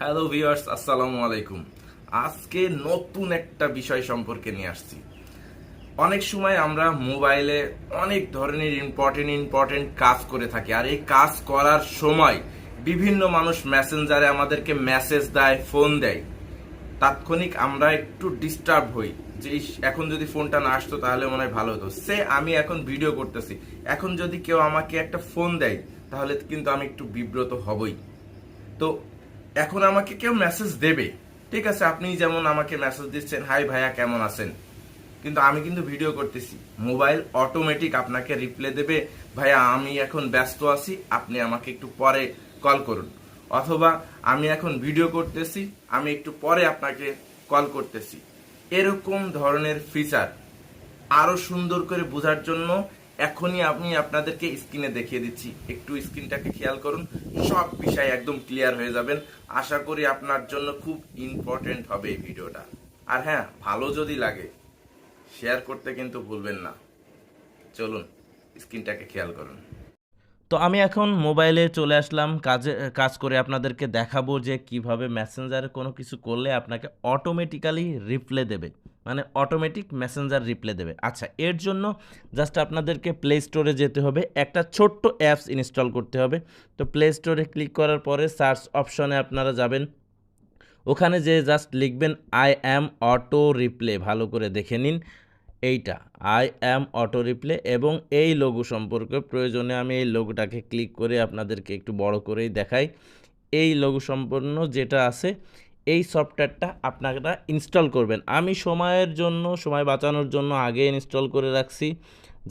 Hello viewers, আসসালামু আলাইকুম। আজকে নতুন একটা বিষয় সম্পর্কে নিয়ে আসছি। অনেক সময় আমরা মোবাইলে অনেক ধরনের ইম্পর্টেন্ট কাজ করে থাকি, আর এই কাজ করার সময় বিভিন্ন মানুষ মেসেঞ্জারে আমাদেরকে মেসেজ দেয়, ফোন দেয়। তাৎক্ষণিক আমরা একটু ডিস্টার্ব হই যে এখন যদি ফোনটা না আসতো তাহলে মনে হয় ভালো হতো। আমি এখন ভিডিও করতেছি, এখন যদি কেউ আমাকে একটা ফোন দেয় তাহলে কিন্তু আমি একটু বিব্রত হবই। তো এখন আমাকে কেউ মেসেজ দেবে, ঠিক আছে, আপনি যেমন আমাকে মেসেজ দিচ্ছেন, হাই ভাইয়া কেমন আছেন, কিন্তু আমি কিন্তু ভিডিও করতেছি। মোবাইল অটোমেটিক আপনাকে রিপ্লাই দেবে, ভাইয়া আমি এখন ব্যস্ত আছি, আপনি আমাকে একটু পরে কল করুন। অথবা আমি এখন ভিডিও করতেছি, আমি একটু পরে আপনাকে কল করতেছি। এরকম ধরনের ফিচার আরো সুন্দর করে বোঝার জন্য এখনই আমি আপনাদেরকে স্ক্রিনে দেখিয়ে দিচ্ছি। একটু স্ক্রিনটাকে খেয়াল করুন, সব বিষয় একদম ক্লিয়ার হয়ে যাবেন। আশা করি আপনার জন্য খুব ইম্পর্টেন্ট হবে এই ভিডিওটা। আর হ্যাঁ, ভালো যদি লাগে শেয়ার করতে কিন্তু ভুলবেন না। চলুন স্ক্রিনটাকে খেয়াল করুন। তো আমি এখন মোবাইলে চলে আসলাম, কাজ করে আপনাদেরকে দেখাবো যে কিভাবে মেসেঞ্জারে কোনো কিছু করলে আপনাকে অটোমেটিক্যালি রিপ্লাই দেবে, মানে অটোমেটিক মেসেঞ্জার রিপ্লাই দেবে। আচ্ছা, এর জন্য জাস্ট আপনাদেরকে প্লে স্টোরে যেতে হবে, একটা ছোট্ট অ্যাপস ইনস্টল করতে হবে। তো প্লে স্টোরে ক্লিক করার পরে সার্চ অপশনে আপনারা যাবেন, ওখানে যে জাস্ট লিখবেন আই অ্যাম অটো রিপ্লে, ভালো করে দেখে নিন এইটা আই অ্যাম অটো রিপ্লে, এবং এই লোগো সম্পর্কে প্রয়োজনে আমি এই লোগোটাকে ক্লিক করে আপনাদেরকে একটু বড় করেই দেখাই। এই লোগো সম্পন্ন যেটা আছে, এই সফটওয়্যারটা আপনারা ইনস্টল করবেন। আমি সময় বাঁচানোর জন্য আগে ইনস্টল করে রাখছি,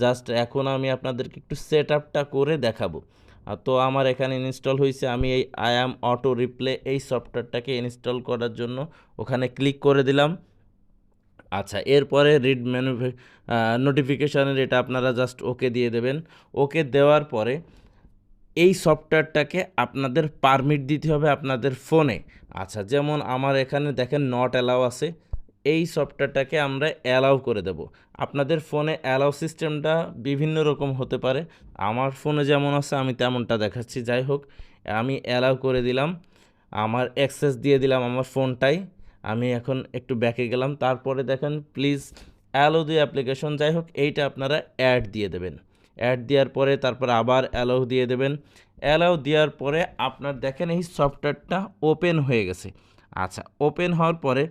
জাস্ট এখন আমি আপনাদেরকে একটু সেট আপটা করে দেখাবো। তো আমার এখানে ইনস্টল হয়েছে, আমি এই আই অ্যাম অটো রিপ্লে এই সফটওয়্যারটাকে ইনস্টল করার জন্য ওখানে ক্লিক করে দিলাম। আচ্ছা, এরপরে রিড মেনু নোটিফিকেশানের এটা আপনারা জাস্ট ওকে দিয়ে দেবেন। ওকে দেওয়ার পরে এই সফটওয়্যারটাকে আপনাদের পারমিট দিতে হবে আপনাদের ফোনে। আচ্ছা, যেমন আমার এখানে দেখেন নট অ্যালাউ আছে, এই সফটওয়্যারটাকে আমরা অ্যালাউ করে দেব। আপনাদের ফোনে অ্যালাউ সিস্টেমটা বিভিন্ন রকম হতে পারে, আমার ফোনে যেমন আছে আমি তেমনটা দেখাচ্ছি। যাই হোক, আমি অ্যালাউ করে দিলাম, আমার অ্যাক্সেস দিয়ে দিলাম আমার ফোনটাই। আমি এখন একটু ব্যাকে গেলাম, তারপরে দেখেন প্লিজ অ্যালো দি অ্যাপ্লিকেশন, যাই হোক এইটা আপনারা অ্যাড দিয়ে দেবেন। অ্যাড দেওয়ার পরে তারপর আবার অ্যালাউ দিয়ে দেবেন। অ্যালাউ দেওয়ার পরে আপনার দেখেন এই সফটওয়্যারটা ওপেন হয়ে গেছে। আচ্ছা, ওপেন হওয়ার পরে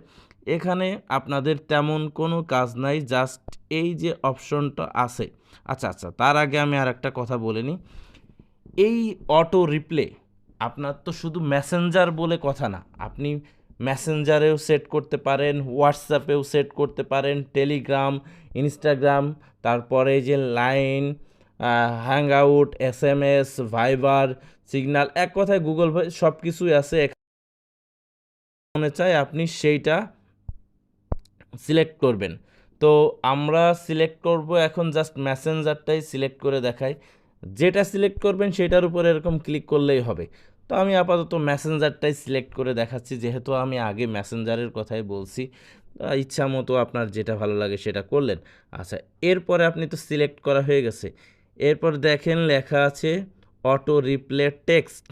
এখানে আপনাদের তেমন কোনো কাজ নাই, জাস্ট এই যে অপশনটা আছে। আচ্ছা, তার আগে আমি আর একটা কথা বলে নিই। এই অটো রিপ্লে আপনার তো শুধু মেসেঞ্জার বলে কথা না, আপনি মেসেঞ্জারেও সেট করতে পারেন, হোয়াটসঅ্যাপেও সেট করতে পারেন, টেলিগ্রাম, ইনস্টাগ্রাম, তারপরে যে লাইন, হ্যাংআউট, এসএমএস, ভাইবার, সিগন্যাল, এক কথায় গুগল ভয়েস সব কিছুই আছে। মনে চায় আপনি সেইটা সিলেক্ট করবেন। তো আমরা সিলেক্ট করব এখন, জাস্ট মেসেঞ্জারটাই সিলেক্ট করে দেখাই। যেটা সিলেক্ট করবেন সেটার উপর এরকম ক্লিক করলেই হবে। তো আমি আপাতত মেসেঞ্জারটাই সিলেক্ট করে দেখাচ্ছি, যেহেতু আমি আগে মেসেঞ্জারের কথাই বলছি। ইচ্ছা মতো আপনার যেটা ভালো লাগে সেটা করলেন। আচ্ছা, এরপরে আপনি তো সিলেক্ট করা হয়ে গেছে, এরপর দেখেন লেখা আছে অটো রিপ্লে টেক্সট।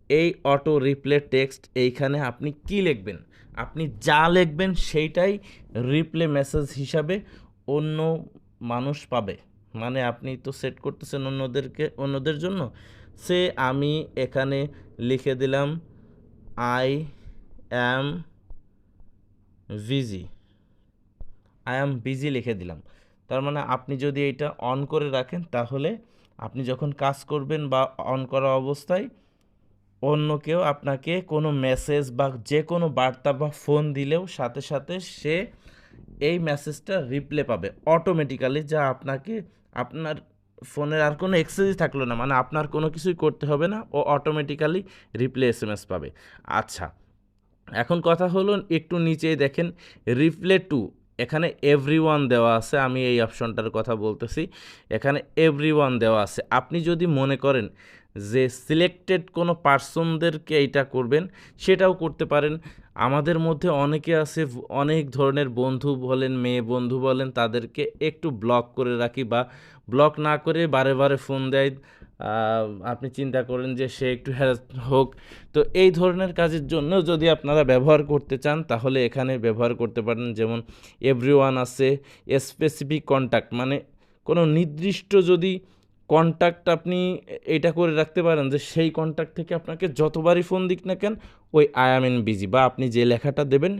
এই অটো রিপ্লে টেক্সট, এইখানে আপনি কি লিখবেন, আপনি যা লিখবেন সেইটাই রিপ্লে মেসেজ হিসাবে অন্য মানুষ পাবে। মানে আপনি তো সেট করতেছেন অন্যদের জন্য। আমি এখানে লিখে দিলাম I am busy, I am busy লিখে দিলাম। তার মানে আপনি যদি এইটা অন করে রাখেন, তাহলে আপনি যখন কাজ করবেন বা অন করা অবস্থায় অন্য কেউ আপনাকে কোনো মেসেজ বা যে কোনো বার্তা বা ফোন দিলেও সাথে সাথে সে এই মেসেজটা রিপ্লে পাবে অটোমেটিক্যালি, যা আপনাকে আপনার ফোনের আর কোনো এক্সেসই থাকলো না, মানে আপনার কোনো কিছুই করতে হবে না, ও অটোমেটিক্যালি রিপ্লে এসএমএস পাবে। আচ্ছা, এখন কথা হলো একটু নিচেই দেখেন রিপ্লে টু, এখানে এভরিওয়ান দেওয়া আছে। আমি এই অপশনটার কথা বলতেছি, এখানে এভরিওয়ান দেওয়া আছে। আপনি যদি মনে করেন যে সিলেক্টেড কোনো পার্সনদেরকে এইটা করবেন, সেটাও করতে পারেন। আমাদের মধ্যে অনেকে আছে, অনেক ধরনের বন্ধু বলেন, মেয়ে বন্ধু বলেন, তাদেরকে একটু ব্লক করে রাখি বা ব্লক না করে বারে বারে ফোন দেয়, আপনি চিন্তা করেন যে সে একটু হ্যারাস হোক। তো এই ধরনের কাজের জন্য যদি আপনারা ব্যবহার করতে চান তাহলে এখানে ব্যবহার করতে পারেন, যেমন এভরিওয়ান আছে, স্পেসিফিক কন্ট্যাক্ট মানে কোনো নির্দিষ্ট যদি কন্ট্যাক্ট আপনি এটা করে রাখতে পারেন যে সেই কন্ট্যাক্ট থেকে আপনাকে যতবারই ফোন দিক না কেন ওই আই অ্যাম ইন বিজি বা আপনি যে লেখাটা দেবেন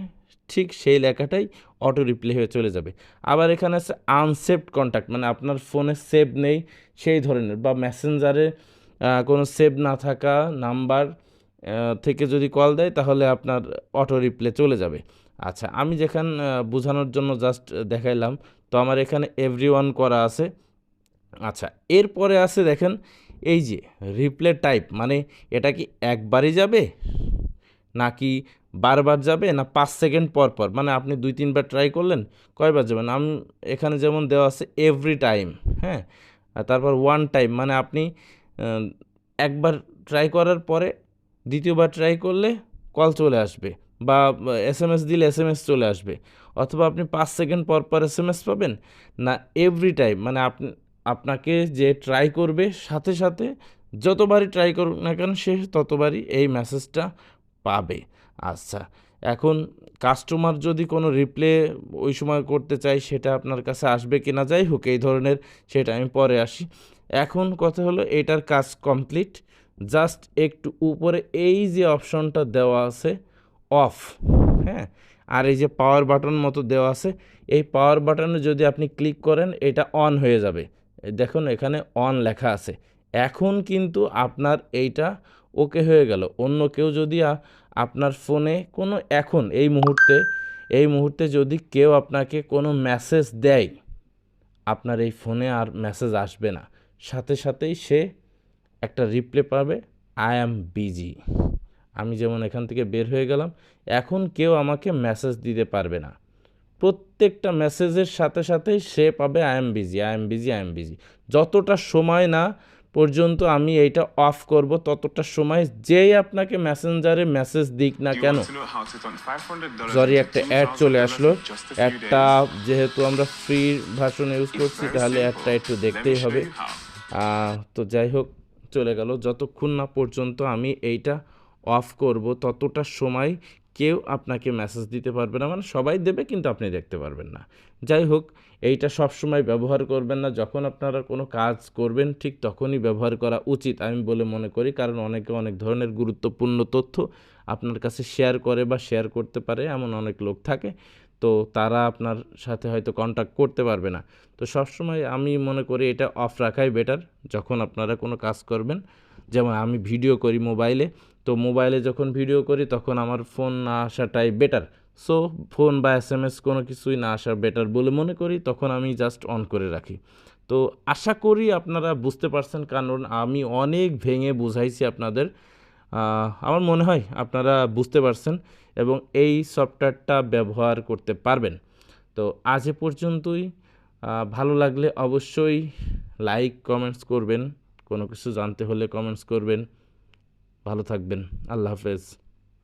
ঠিক সেই লেখাটাই অটো রিপ্লে হয়ে চলে যাবে। আবার এখানে আছে আনসেভড কন্ট্যাক্ট মানে আপনার ফোনে সেভ নেই সেই ধরনের, বা মেসেঞ্জারে কোনো সেভ না থাকা নাম্বার থেকে যদি কল দেয় তাহলে আপনার অটো রিপ্লে চলে যাবে। আচ্ছা, আমি যেখানে বোঝানোর জন্য জাস্ট দেখাইলাম, তো আমার এখানে এভরিওয়ান করা আছে। আচ্ছা, এরপরে আছে দেখেন এই যে রিপ্লে টাইপ, মানে এটা কি একবারই যাবে নাকি বারবার যাবে না 5 সেকেন্ড পর পর, মানে আপনি 2-3 বার ট্রাই করলেন কয়বার যাবেন। আমি এখানে যেমন দেওয়া আছে এভরি টাইম, হ্যাঁ, আর তারপর ওয়ান টাইম মানে আপনি একবার ট্রাই করার পরে দ্বিতীয়বার ট্রাই করলে কল চলে আসবে, বা এসএমএস দিলে এসএমএস চলে আসবে, অথবা আপনি 5 সেকেন্ড পর পর এসএমএস পাবেন, না এভরি টাইম মানে আপনাকে যে ট্রাই করবে সাথে সাথে যতবারই ট্রাই করুক না কেন সে ততবারই এই মেসেজটা পাবে। আচ্ছা, এখন কাস্টমার যদি কোনো রিপ্লে ওই সময় করতে চায় সেটা আপনার কাছে আসবে কি না, যাই হোক এই ধরনের, সেটা আমি পরে আসি। এখন কথা হলো এটার কাজ কমপ্লিট, জাস্ট একটু উপরে এই যে অপশনটা দেওয়া আছে অফ, হ্যাঁ, আর এই যে পাওয়ার বাটন মতো দেওয়া আছে, এই পাওয়ার বাটনে যদি আপনি ক্লিক করেন এটা অন হয়ে যাবে। এই দেখুন এখানে অন লেখা আছে। এখন কিন্তু আপনার এইটা ওকে হয়ে গেল। অন্য কেউ যদি আপনার ফোনে কোনো এখন এই মুহূর্তে যদি কেউ আপনাকে কোনো মেসেজ দেয়, আপনার এই ফোনে আর মেসেজ আসবে না, সাথে সাথেই সে একটা রিপ্লে পাবে, আই অ্যাম বিজি। আমি যেমন এখান থেকে বের হয়ে গেলাম, এখন কেউ আমাকে মেসেজ দিতে পারবে না। প্রত্যেকটা মেসেজের সাথে সাথেই সে পাবে I am busy, I am busy, I am busy. যতটা সময় না পর্যন্ত আমি এইটা অফ করব ততটা সময় যেই আপনাকে মেসেঞ্জারে মেসেজ দিক না কেন, সরি একটা অ্যাড চলে আসলো, অ্যাডটা যেহেতু আমরা ফ্রি ভার্সন ইউজ করছি তাহলে অ্যাডটা একটু দেখতেই হবে। তো যাই হোক চলে গেল, যতক্ষণ না পর্যন্ত আমি এইটা অফ করব ততটা সময় কেউ আপনাকে মেসেজ দিতে পারবে না, মানে সবাই দেবে কিন্তু আপনি দেখতে পারবেন না। যাই হোক, এইটা সবসময় ব্যবহার করবেন না, যখন আপনারা কোনো কাজ করবেন ঠিক তখনই ব্যবহার করা উচিত আমি বলে মনে করি, কারণ অনেকে অনেক ধরনের গুরুত্বপূর্ণ তথ্য আপনার কাছে শেয়ার করে বা শেয়ার করতে পারে, এমন অনেক লোক থাকে, তো তারা আপনার সাথে হয়তো কন্ট্যাক্ট করতে পারবে না। তো সবসময় আমি মনে করি এটা অফ রাখাই বেটার যখন আপনারা কোনো কাজ করবেন। যেমন আমি ভিডিও করি মোবাইলে, তো মোবাইলে যখন ভিডিও করি তখন আমার ফোন না আসাটাই বেটার। সো ফোন বা এসএমএস কোনো কিছুই না আসা বেটার বলে মনে করি, তখন আমি জাস্ট অন করে রাখি। তো আশা করি আপনারা বুঝতে পারছেন, কারণ আমি অনেক ভেঙে বুঝাইছি আপনাদের। আমার মনে হয় আপনারা বুঝতে পারছেন এবং এই সফটওয়্যারটা ব্যবহার করতে পারবেন। তো আজ এ পর্যন্তই। ভালো লাগলে অবশ্যই লাইক কমেন্টস করবেন, কোনো কিছু জানতে হলে কমেন্টস করবেন। ভালো থাকবেন, আল্লাহ হাফেজ।